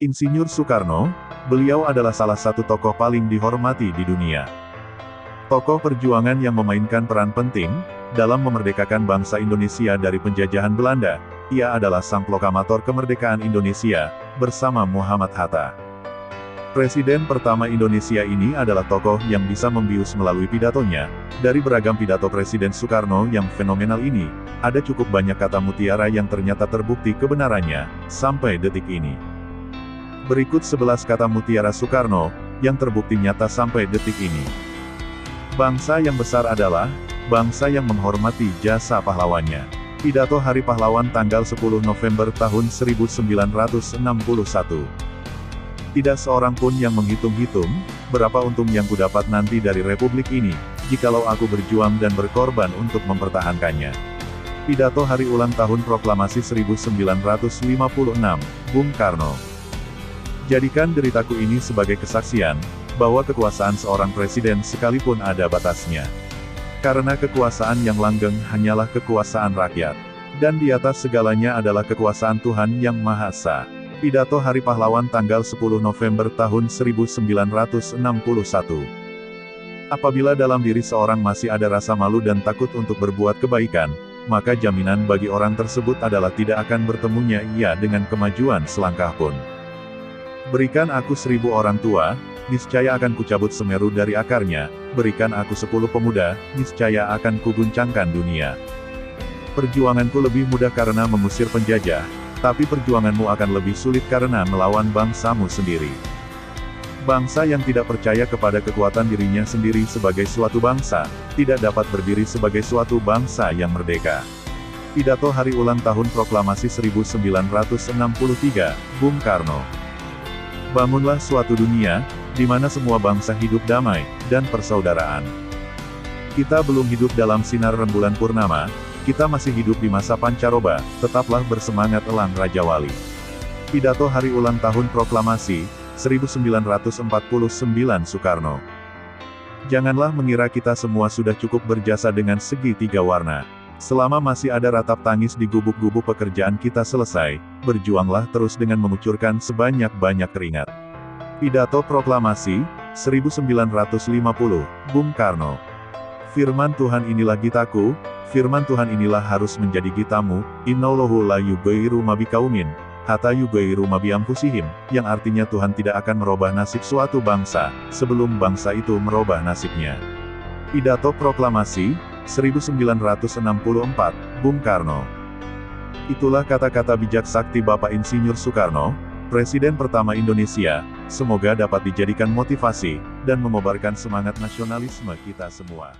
Insinyur Soekarno, beliau adalah salah satu tokoh paling dihormati di dunia. Tokoh perjuangan yang memainkan peran penting dalam memerdekakan bangsa Indonesia dari penjajahan Belanda. Ia adalah sang proklamator kemerdekaan Indonesia, bersama Muhammad Hatta. Presiden pertama Indonesia ini adalah tokoh yang bisa membius melalui pidatonya. Dari beragam pidato Presiden Soekarno yang fenomenal ini, ada cukup banyak kata mutiara yang ternyata terbukti kebenarannya, sampai detik ini. Berikut 11 kata mutiara Soekarno, yang terbukti nyata sampai detik ini. Bangsa yang besar adalah bangsa yang menghormati jasa pahlawannya. Pidato Hari Pahlawan tanggal 10 November tahun 1961. Tidak seorang pun yang menghitung-hitung, berapa untung yang kudapat nanti dari republik ini, jikalau aku berjuang dan berkorban untuk mempertahankannya. Pidato Hari Ulang Tahun Proklamasi 1956, Bung Karno. Jadikan deritaku ini sebagai kesaksian, bahwa kekuasaan seorang presiden sekalipun ada batasnya. Karena kekuasaan yang langgeng hanyalah kekuasaan rakyat. Dan di atas segalanya adalah kekuasaan Tuhan Yang Maha Esa. Pidato Hari Pahlawan tanggal 10 November tahun 1961. Apabila dalam diri seorang masih ada rasa malu dan takut untuk berbuat kebaikan, maka jaminan bagi orang tersebut adalah tidak akan bertemunya ia dengan kemajuan selangkah pun. Berikan aku 1000 orang tua, niscaya akan kucabut Semeru dari akarnya. Berikan aku 10 pemuda, niscaya akan kuguncangkan dunia. Perjuanganku lebih mudah karena mengusir penjajah, tapi perjuanganmu akan lebih sulit karena melawan bangsamu sendiri. Bangsa yang tidak percaya kepada kekuatan dirinya sendiri sebagai suatu bangsa, tidak dapat berdiri sebagai suatu bangsa yang merdeka. Pidato Hari Ulang Tahun Proklamasi 1963, Bung Karno. Bangunlah suatu dunia, di mana semua bangsa hidup damai, dan persaudaraan. Kita belum hidup dalam sinar rembulan purnama, kita masih hidup di masa pancaroba, tetaplah bersemangat elang Raja Wali. Pidato Hari Ulang Tahun Proklamasi, 1949 Soekarno. Janganlah mengira kita semua sudah cukup berjasa dengan segi 3 warna. Selama masih ada ratap tangis di gubuk-gubuk pekerjaan kita selesai, berjuanglah terus dengan mengucurkan sebanyak-banyak keringat. Pidato Proklamasi, 1950, Bung Karno. Firman Tuhan inilah gitaku, firman Tuhan inilah harus menjadi gitamu, Innallaha la yughayyiru ma biqaumin, hatta yughayyiru ma bi anfusihim, yang artinya Tuhan tidak akan merubah nasib suatu bangsa, sebelum bangsa itu merubah nasibnya. Pidato Proklamasi, 1964, Bung Karno. Itulah kata-kata bijak sakti Bapak Insinyur Soekarno, Presiden pertama Indonesia, semoga dapat dijadikan motivasi, dan memobarkan semangat nasionalisme kita semua.